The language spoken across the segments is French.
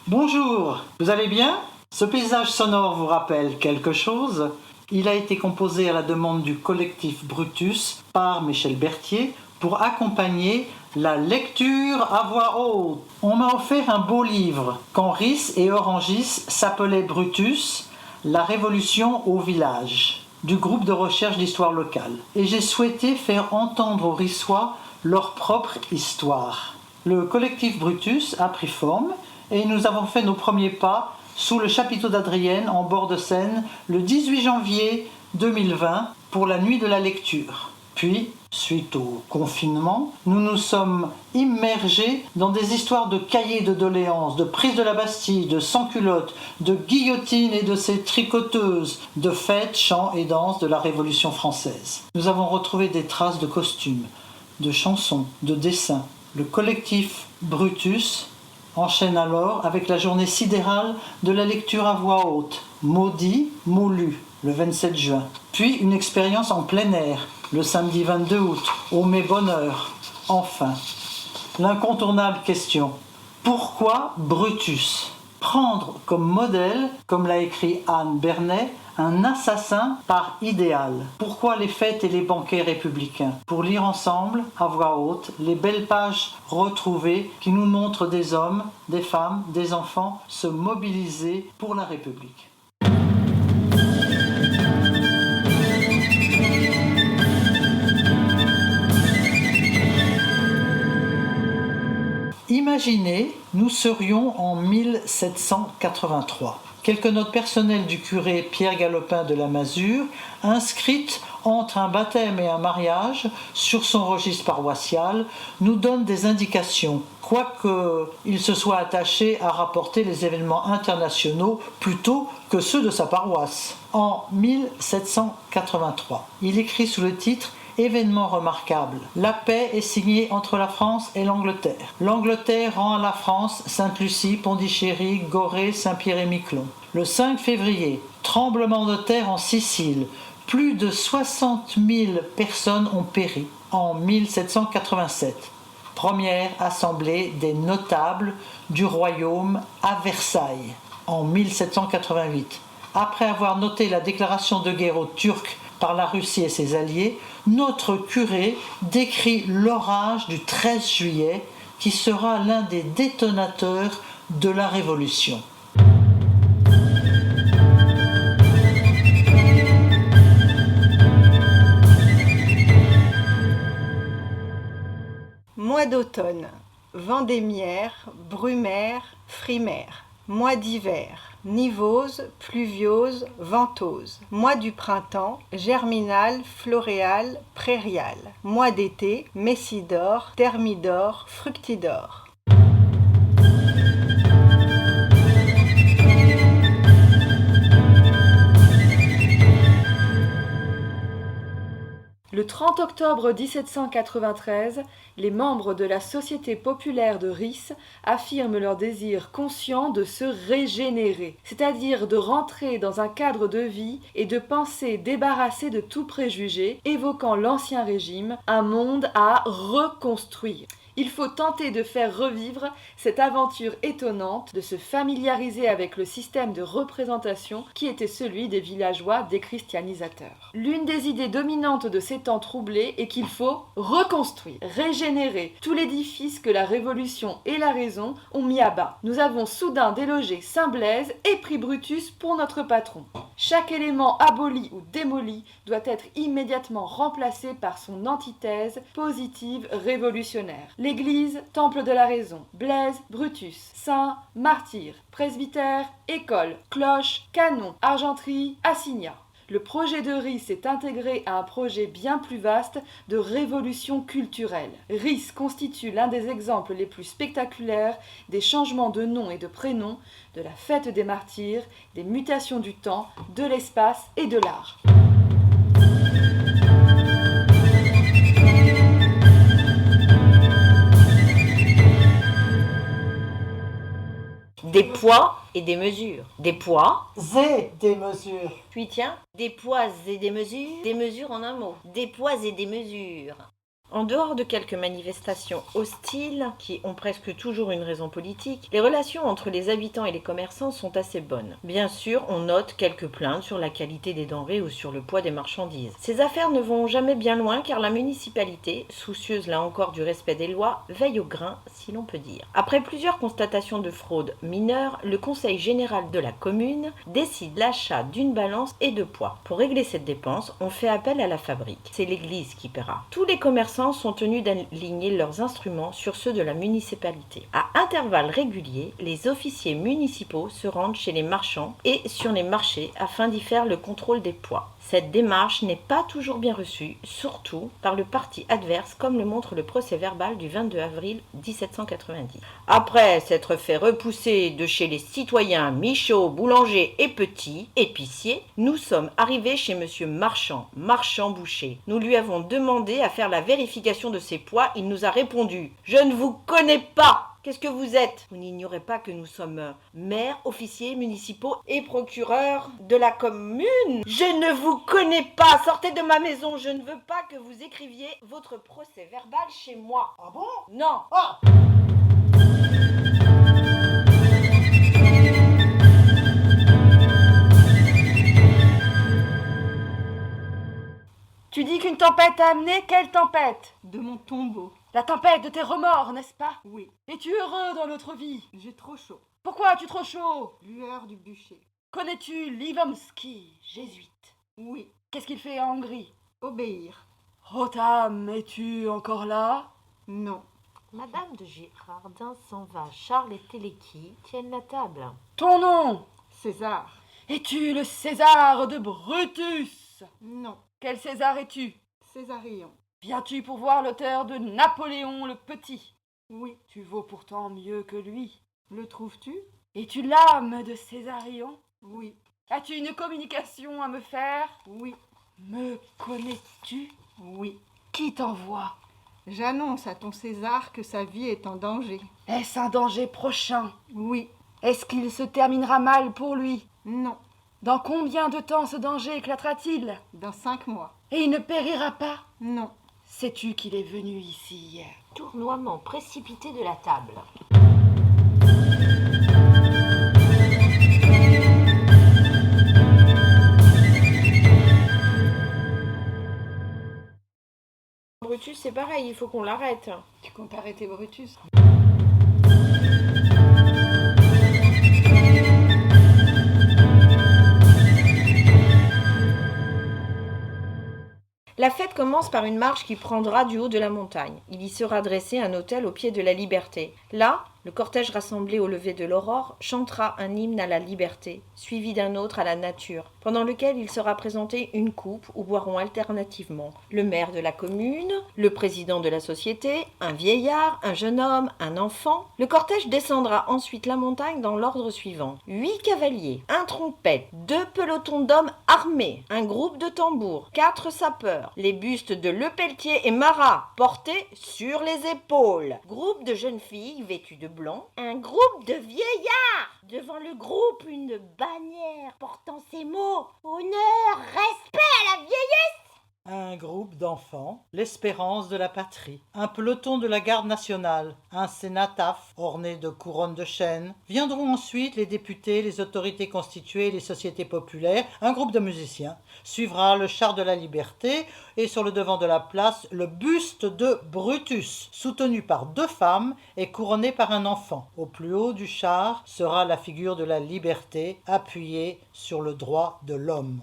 Bonjour, vous allez bien? Ce paysage sonore vous rappelle quelque chose? Il a été composé à la demande du collectif Brutus par Michel Berthier pour accompagner la lecture à voix haute. On m'a offert un beau livre quand Rys et Orangis s'appelait Brutus, la révolution au village, du groupe de recherche d'histoire locale. Et j'ai souhaité faire entendre aux Ryssois leur propre histoire. Le collectif Brutus a pris forme et nous avons fait nos premiers pas sous le chapiteau d'Adrienne en bord de Seine le 18 janvier 2020 pour la nuit de la lecture. Puis, suite au confinement, nous nous sommes immergés dans des histoires de cahiers de doléances, de prise de la Bastille, de sans-culottes, de guillotine et de ses tricoteuses, de fêtes, chants et danses de la Révolution française. Nous avons retrouvé des traces de costumes, de chansons, de dessins. Le collectif Brutus enchaîne alors avec la journée sidérale de la lecture à voix haute, maudit, moulu, le 27 juin. Puis une expérience en plein air, le samedi 22 août, au Mai Bonheur. Enfin, l'incontournable question, pourquoi Brutus? Prendre comme modèle, comme l'a écrit Anne Bernet, un assassin par idéal. Pourquoi les fêtes et les banquets républicains? Pour lire ensemble, à voix haute, les belles pages retrouvées qui nous montrent des hommes, des femmes, des enfants se mobiliser pour la République. Imaginez, nous serions en 1783. Quelques notes personnelles du curé Pierre Galopin de la Masure, inscrites entre un baptême et un mariage sur son registre paroissial, nous donnent des indications, quoique il se soit attaché à rapporter les événements internationaux plutôt que ceux de sa paroisse. En 1783, il écrit sous le titre Événement remarquable. La paix est signée entre la France et l'Angleterre. L'Angleterre rend à la France Sainte-Lucie, Pondichéry, Gorée, Saint-Pierre et Miquelon. Le 5 février, tremblement de terre en Sicile. Plus de 60 000 personnes ont péri. En 1787, première assemblée des notables du royaume à Versailles. En 1788, après avoir noté la déclaration de guerre aux Turcs par la Russie et ses alliés, notre curé décrit l'orage du 13 juillet qui sera l'un des détonateurs de la Révolution. Mois d'automne, vendémiaire, brumaire, frimaire. Mois d'hiver, nivose, pluviose, ventose. Mois du printemps, germinal, floréal, prairial. Mois d'été, messidor, thermidor, fructidor. Le 30 octobre 1793, les membres de la Société populaire de Rys affirment leur désir conscient de se régénérer, c'est-à-dire de rentrer dans un cadre de vie et de pensée débarrassé de tout préjugé, évoquant l'Ancien Régime, un monde à reconstruire. Il faut tenter de faire revivre cette aventure étonnante, de se familiariser avec le système de représentation qui était celui des villageois déchristianisateurs. L'une des idées dominantes de ces temps troublés est qu'il faut reconstruire, régénérer tout l'édifice que la Révolution et la raison ont mis à bas. Nous avons soudain délogé Saint-Blaise et pris Brutus pour notre patron. Chaque élément aboli ou démoli doit être immédiatement remplacé par son antithèse positive révolutionnaire. L'Église, temple de la raison, Blaise, Brutus, saint, martyr, presbytère, école, cloche, canon, argenterie, assignat. Le projet de Rys est intégré à un projet bien plus vaste de révolution culturelle. Rys constitue l'un des exemples les plus spectaculaires des changements de nom et de prénom, de la fête des martyrs, des mutations du temps, de l'espace et de l'art. Des poids et des mesures. Des poids. Zé des mesures. Puis tiens, des poids et des mesures en un mot. Des poids et des mesures. En dehors de quelques manifestations hostiles, qui ont presque toujours une raison politique, les relations entre les habitants et les commerçants sont assez bonnes. Bien sûr, on note quelques plaintes sur la qualité des denrées ou sur le poids des marchandises. Ces affaires ne vont jamais bien loin car la municipalité, soucieuse là encore du respect des lois, veille au grain, si l'on peut dire. Après plusieurs constatations de fraude mineure, le conseil général de la commune décide l'achat d'une balance et de poids. Pour régler cette dépense, on fait appel à la fabrique. C'est l'église qui paiera. Tous les commerçants sont tenus d'aligner leurs instruments sur ceux de la municipalité. À intervalles réguliers, les officiers municipaux se rendent chez les marchands et sur les marchés afin d'y faire le contrôle des poids. Cette démarche n'est pas toujours bien reçue, surtout par le parti adverse, comme le montre le procès-verbal du 22 avril 1790. Après s'être fait repousser de chez les citoyens Michaud, boulanger et Petit, épicier, nous sommes arrivés chez monsieur Marchand boucher. Nous lui avons demandé à faire la vérification de ses poids. Il nous a répondu « Je ne vous connais pas !» Qu'est-ce que vous êtes? Vous n'ignorez pas que nous sommes maires, officiers municipaux et procureurs de la commune? Je ne vous connais pas! Sortez de ma maison! Je ne veux pas que vous écriviez votre procès verbal chez moi. Ah bon? Non! Ah! Tu dis qu'une tempête t'a amené? Quelle tempête? De mon tombeau. La tempête de tes remords, n'est-ce pas? Oui. Es-tu heureux dans notre vie? J'ai trop chaud. Pourquoi as-tu trop chaud? Lueur du bûcher. Connais-tu Livomsky, jésuite? Oui. Qu'est-ce qu'il fait en Hongrie? Obéir. Rotam, es-tu encore là? Non. Madame de Girardin s'en va. Charles et Téléki tiennent la table. Ton nom? César. Es-tu le César de Brutus? Non. Quel César es-tu? Césarion. Viens-tu pour voir l'auteur de Napoléon le Petit? Oui. Tu vaux pourtant mieux que lui. Le trouves-tu? Es-tu l'âme de Césarion? Oui. As-tu une communication à me faire? Oui. Me connais-tu? Oui. Qui t'envoie? J'annonce à ton César que sa vie est en danger. Est-ce un danger prochain? Oui. Est-ce qu'il se terminera mal pour lui? Non. Dans combien de temps ce danger éclatera-t-il? Dans 5 mois. Et il ne périra pas? Non. Sais-tu qu'il est venu ici hier? Tournoiement précipité de la table. Brutus, c'est pareil, il faut qu'on l'arrête. Tu comptes arrêter Brutus? La fête commence par une marche qui prendra du haut de la montagne. Il y sera dressé un autel au pied de la Liberté. Là, le cortège rassemblé au lever de l'aurore chantera un hymne à la liberté, suivi d'un autre à la nature, pendant lequel il sera présenté une coupe où boiront alternativement le maire de la commune, le président de la société, un vieillard, un jeune homme, un enfant. Le cortège descendra ensuite la montagne dans l'ordre suivant. 8 cavaliers, un trompette, 2 pelotons d'hommes armés, un groupe de tambours, 4 sapeurs, les bustes de Lepelletier et Marat portés sur les épaules, groupe de jeunes filles vêtues de blanc, un groupe de vieillards, devant le groupe une bannière portant ces mots: honneur, respect à la vieillesse. Un groupe d'enfants, l'espérance de la patrie, un peloton de la garde nationale, un cénotaphe orné de couronnes de chêne. Viendront ensuite les députés, les autorités constituées, les sociétés populaires, un groupe de musiciens. Suivra le char de la liberté et sur le devant de la place, le buste de Brutus, soutenu par 2 femmes et couronné par un enfant. Au plus haut du char sera la figure de la liberté appuyée sur le droit de l'homme.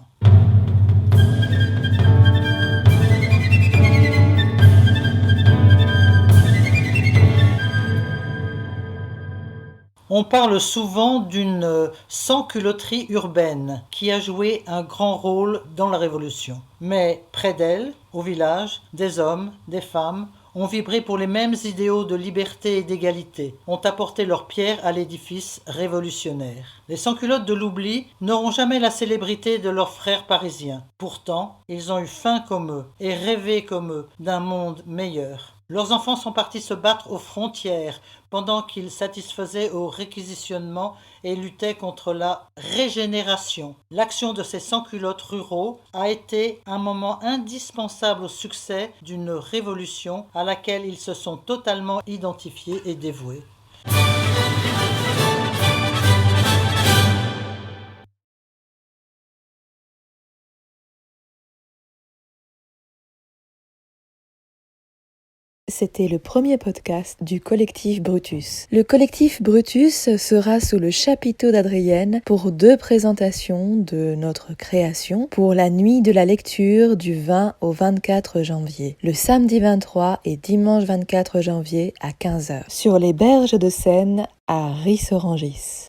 On parle souvent d'une sans-culotterie urbaine qui a joué un grand rôle dans la Révolution. Mais près d'elle, au village, des hommes, des femmes ont vibré pour les mêmes idéaux de liberté et d'égalité, ont apporté leur pierre à l'édifice révolutionnaire. Les sans-culottes de l'oubli n'auront jamais la célébrité de leurs frères parisiens. Pourtant, ils ont eu faim comme eux et rêvé comme eux d'un monde meilleur. Leurs enfants sont partis se battre aux frontières pendant qu'ils satisfaisaient au réquisitionnement et luttaient contre la régénération. L'action de ces sans-culottes ruraux a été un moment indispensable au succès d'une révolution à laquelle ils se sont totalement identifiés et dévoués. C'était le premier podcast du collectif Brutus. Le collectif Brutus sera sous le chapiteau d'Adrienne pour 2 présentations de notre création pour la nuit de la lecture du 20 au 24 janvier, le samedi 23 et dimanche 24 janvier à 15h, sur les berges de Seine à Ris-Orangis.